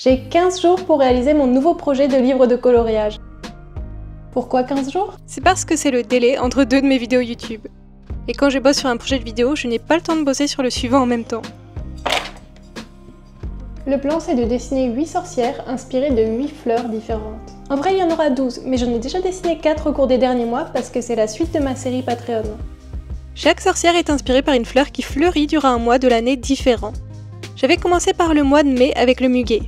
J'ai 15 jours pour réaliser mon nouveau projet de livre de coloriage. Pourquoi 15 jours? C'est parce que c'est le délai entre deux de mes vidéos YouTube. Et quand je bosse sur un projet de vidéo, je n'ai pas le temps de bosser sur le suivant en même temps. Le plan, c'est de dessiner 8 sorcières inspirées de 8 fleurs différentes. En vrai, il y en aura 12, mais j'en ai déjà dessiné 4 au cours des derniers mois parce que c'est la suite de ma série Patreon. Chaque sorcière est inspirée par une fleur qui fleurit durant un mois de l'année différent. J'avais commencé par le mois de mai avec le muguet,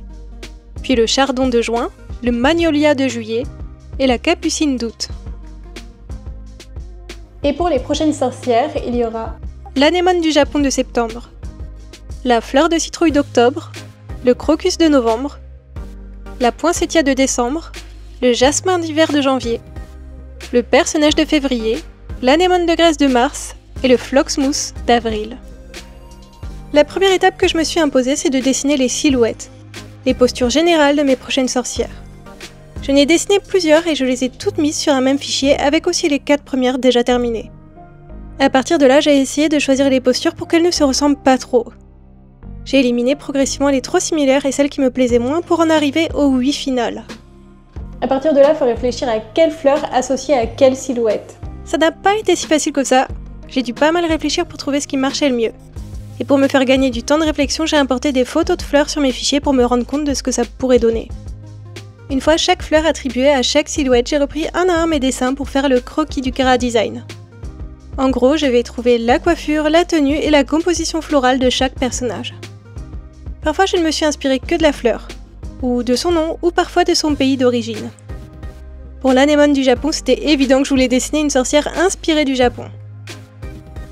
puis le chardon de juin, le magnolia de juillet et la capucine d'août. Et pour les prochaines sorcières, il y aura l'anémone du Japon de septembre, la fleur de citrouille d'octobre, le crocus de novembre, la poinsettia de décembre, le jasmin d'hiver de janvier, le perce-neige de février, l'anémone de Grèce de mars et le phlox-mousse d'avril. La première étape que je me suis imposée, c'est de dessiner les silhouettes, les postures générales de mes prochaines sorcières. Je n'ai dessiné plusieurs et je les ai toutes mises sur un même fichier avec aussi les 4 premières déjà terminées. À partir de là, j'ai essayé de choisir les postures pour qu'elles ne se ressemblent pas trop. J'ai éliminé progressivement les trop similaires et celles qui me plaisaient moins pour en arriver aux 8 finales. À partir de là, il faut réfléchir à quelle fleur associée à quelle silhouette. Ça n'a pas été si facile que ça. J'ai dû pas mal réfléchir pour trouver ce qui marchait le mieux. Et pour me faire gagner du temps de réflexion, j'ai importé des photos de fleurs sur mes fichiers pour me rendre compte de ce que ça pourrait donner. Une fois chaque fleur attribuée à chaque silhouette, j'ai repris un à un mes dessins pour faire le croquis du Cara Design. En gros, je vais trouver la coiffure, la tenue et la composition florale de chaque personnage. Parfois, je ne me suis inspirée que de la fleur, ou de son nom, ou parfois de son pays d'origine. Pour l'anémone du Japon, c'était évident que je voulais dessiner une sorcière inspirée du Japon.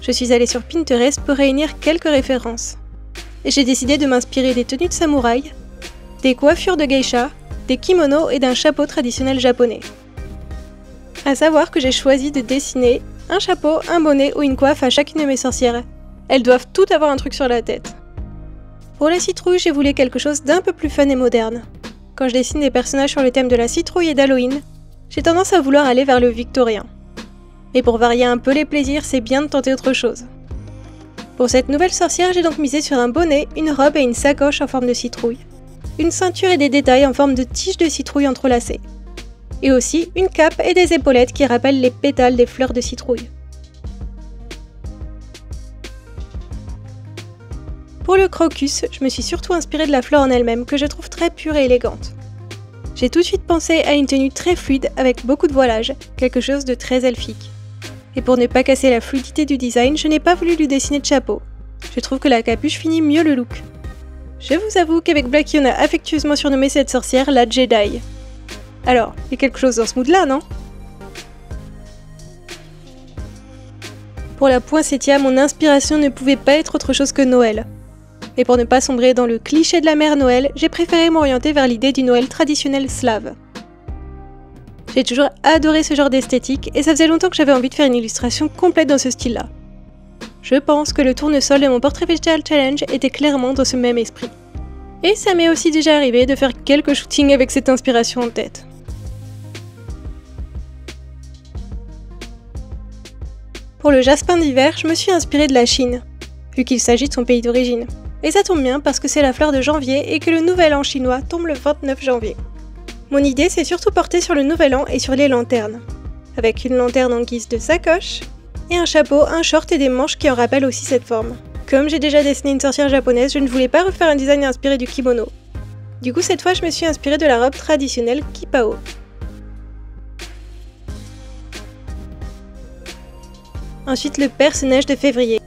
Je suis allée sur Pinterest pour réunir quelques références. Et j'ai décidé de m'inspirer des tenues de samouraï, des coiffures de geisha, des kimonos et d'un chapeau traditionnel japonais. À savoir que j'ai choisi de dessiner un chapeau, un bonnet ou une coiffe à chacune de mes sorcières. Elles doivent toutes avoir un truc sur la tête. Pour la citrouille, j'ai voulu quelque chose d'un peu plus fun et moderne. Quand je dessine des personnages sur le thème de la citrouille et d'Halloween, j'ai tendance à vouloir aller vers le victorien. Et pour varier un peu les plaisirs, c'est bien de tenter autre chose. Pour cette nouvelle sorcière, j'ai donc misé sur un bonnet, une robe et une sacoche en forme de citrouille, une ceinture et des détails en forme de tiges de citrouille entrelacées, et aussi une cape et des épaulettes qui rappellent les pétales des fleurs de citrouille. Pour le crocus, je me suis surtout inspirée de la fleur en elle-même, que je trouve très pure et élégante. J'ai tout de suite pensé à une tenue très fluide avec beaucoup de voilage, quelque chose de très elfique. Et pour ne pas casser la fluidité du design, je n'ai pas voulu lui dessiner de chapeau. Je trouve que la capuche finit mieux le look. Je vous avoue qu'avec Blackie on a affectueusement surnommé cette sorcière la Jedi. Alors, il y a quelque chose dans ce mood-là, non? Pour la poinsettia, mon inspiration ne pouvait pas être autre chose que Noël. Et pour ne pas sombrer dans le cliché de la mère Noël, j'ai préféré m'orienter vers l'idée du Noël traditionnel slave. J'ai toujours adoré ce genre d'esthétique et ça faisait longtemps que j'avais envie de faire une illustration complète dans ce style-là. Je pense que le tournesol de mon portrait végétal challenge était clairement dans ce même esprit. Et ça m'est aussi déjà arrivé de faire quelques shootings avec cette inspiration en tête. Pour le jasmin d'hiver, je me suis inspirée de la Chine, vu qu'il s'agit de son pays d'origine. Et ça tombe bien parce que c'est la fleur de janvier et que le nouvel an chinois tombe le 29 janvier. Mon idée s'est surtout portée sur le nouvel an et sur les lanternes, avec une lanterne en guise de sacoche, et un chapeau, un short et des manches qui en rappellent aussi cette forme. Comme j'ai déjà dessiné une sorcière japonaise, je ne voulais pas refaire un design inspiré du kimono. Du coup, cette fois, je me suis inspirée de la robe traditionnelle kipao. Ensuite, le perce-neige de février.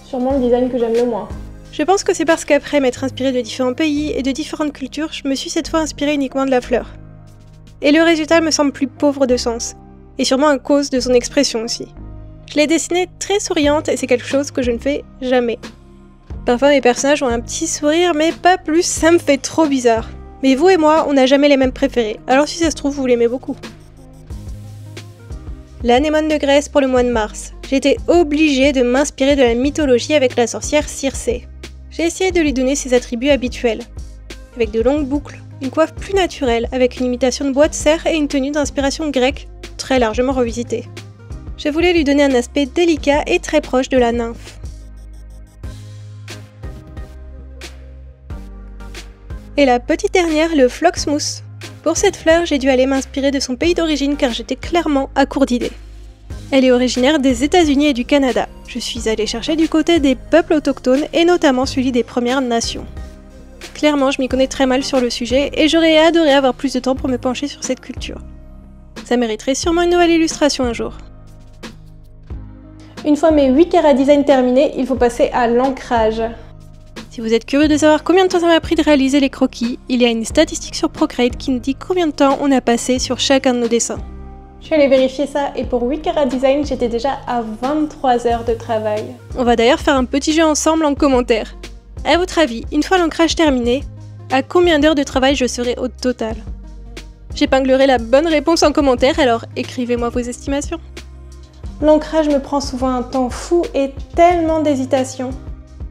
Sûrement le design que j'aime le moins. Je pense que c'est parce qu'après m'être inspirée de différents pays et de différentes cultures, je me suis cette fois inspirée uniquement de la fleur. Et le résultat me semble plus pauvre de sens, et sûrement à cause de son expression aussi. Je l'ai dessinée très souriante et c'est quelque chose que je ne fais jamais. Parfois mes personnages ont un petit sourire, mais pas plus, ça me fait trop bizarre. Mais vous et moi, on n'a jamais les mêmes préférés, alors si ça se trouve, vous l'aimez beaucoup. L'anémone de Grèce pour le mois de mars. J'ai été obligée de m'inspirer de la mythologie avec la sorcière Circé. J'ai essayé de lui donner ses attributs habituels, avec de longues boucles, une coiffe plus naturelle, avec une imitation de bois de cerf et une tenue d'inspiration grecque, très largement revisitée. Je voulais lui donner un aspect délicat et très proche de la nymphe. Et la petite dernière, le Phloxmus. Pour cette fleur, j'ai dû aller m'inspirer de son pays d'origine car j'étais clairement à court d'idées. Elle est originaire des États-Unis et du Canada. Je suis allée chercher du côté des peuples autochtones et notamment celui des Premières Nations. Clairement, je m'y connais très mal sur le sujet et j'aurais adoré avoir plus de temps pour me pencher sur cette culture. Ça mériterait sûrement une nouvelle illustration un jour. Une fois mes 8 Cara Design terminés, il faut passer à l'ancrage. Si vous êtes curieux de savoir combien de temps ça m'a pris de réaliser les croquis, il y a une statistique sur Procreate qui nous dit combien de temps on a passé sur chacun de nos dessins. Je suis allée vérifier ça et pour 8 Cara Design, j'étais déjà à 23 heures de travail. On va d'ailleurs faire un petit jeu ensemble en commentaire. À votre avis, une fois l'ancrage terminé, à combien d'heures de travail je serai au total? J'épinglerai la bonne réponse en commentaire, alors écrivez-moi vos estimations. L'ancrage me prend souvent un temps fou et tellement d'hésitation.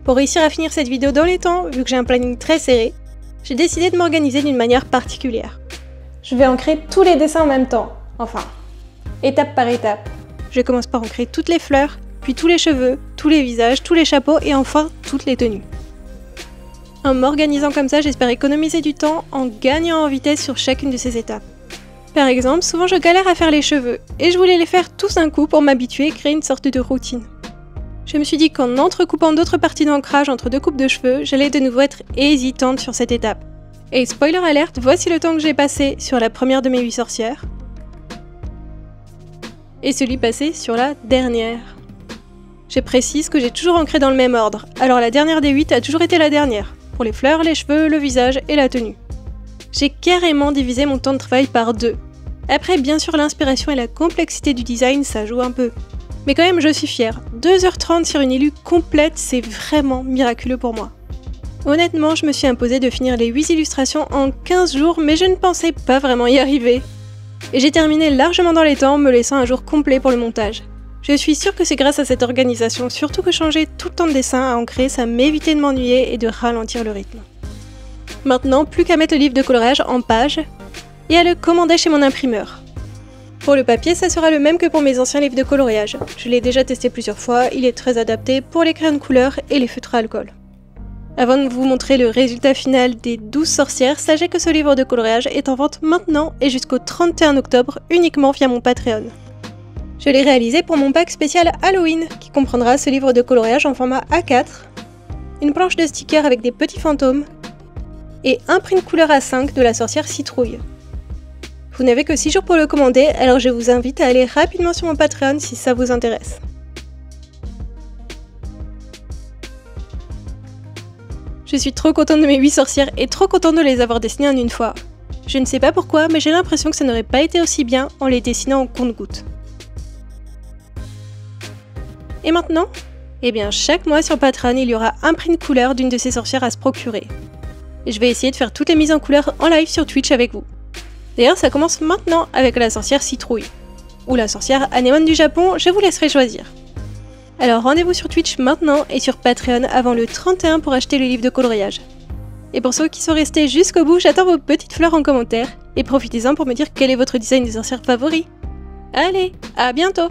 Pour réussir à finir cette vidéo dans les temps, vu que j'ai un planning très serré, j'ai décidé de m'organiser d'une manière particulière. Je vais ancrer tous les dessins en même temps, enfin, étape par étape. Je commence par ancrer toutes les fleurs, puis tous les cheveux, tous les visages, tous les chapeaux et enfin toutes les tenues. En m'organisant comme ça, j'espère économiser du temps en gagnant en vitesse sur chacune de ces étapes. Par exemple, souvent je galère à faire les cheveux, et je voulais les faire tous d'un coup pour m'habituer et créer une sorte de routine. Je me suis dit qu'en entrecoupant d'autres parties d'ancrage entre deux coupes de cheveux, j'allais de nouveau être hésitante sur cette étape. Et spoiler alerte, voici le temps que j'ai passé sur la première de mes 8 sorcières. Et celui passé sur la dernière. Je précise que j'ai toujours ancré dans le même ordre, alors la dernière des 8 a toujours été la dernière, pour les fleurs, les cheveux, le visage et la tenue. J'ai carrément divisé mon temps de travail par 2. Après, bien sûr, l'inspiration et la complexité du design, ça joue un peu. Mais quand même, je suis fière. 2h30 sur une illu complète, c'est vraiment miraculeux pour moi. Honnêtement, je me suis imposé de finir les 8 illustrations en 15 jours, mais je ne pensais pas vraiment y arriver. Et j'ai terminé largement dans les temps, me laissant un jour complet pour le montage. Je suis sûre que c'est grâce à cette organisation, surtout que changer tout le temps de dessin à ancrer, ça m'évitait de m'ennuyer et de ralentir le rythme. Maintenant, plus qu'à mettre le livre de coloriage en page et à le commander chez mon imprimeur. Pour le papier, ça sera le même que pour mes anciens livres de coloriage. Je l'ai déjà testé plusieurs fois, il est très adapté pour les crayons de couleur et les feutres à alcool. Avant de vous montrer le résultat final des 12 sorcières, sachez que ce livre de coloriage est en vente maintenant et jusqu'au 31 octobre uniquement via mon Patreon. Je l'ai réalisé pour mon pack spécial Halloween, qui comprendra ce livre de coloriage en format A4, une planche de stickers avec des petits fantômes, et un print couleur A5 de la sorcière Citrouille. Vous n'avez que 6 jours pour le commander, alors je vous invite à aller rapidement sur mon Patreon si ça vous intéresse. Je suis trop contente de mes 8 sorcières et trop contente de les avoir dessinées en une fois. Je ne sais pas pourquoi, mais j'ai l'impression que ça n'aurait pas été aussi bien en les dessinant en compte-gouttes. Et maintenant ? Eh bien, chaque mois sur Patreon, il y aura un print couleur d'une de ces sorcières à se procurer. Et je vais essayer de faire toutes les mises en couleur en live sur Twitch avec vous. D'ailleurs, ça commence maintenant avec la sorcière Citrouille. Ou la sorcière Anémone du Japon, je vous laisserai choisir. Alors rendez-vous sur Twitch maintenant et sur Patreon avant le 31 pour acheter le livre de coloriage. Et pour ceux qui sont restés jusqu'au bout, j'attends vos petites fleurs en commentaire et profitez-en pour me dire quel est votre design de sorcière favori. Allez, à bientôt!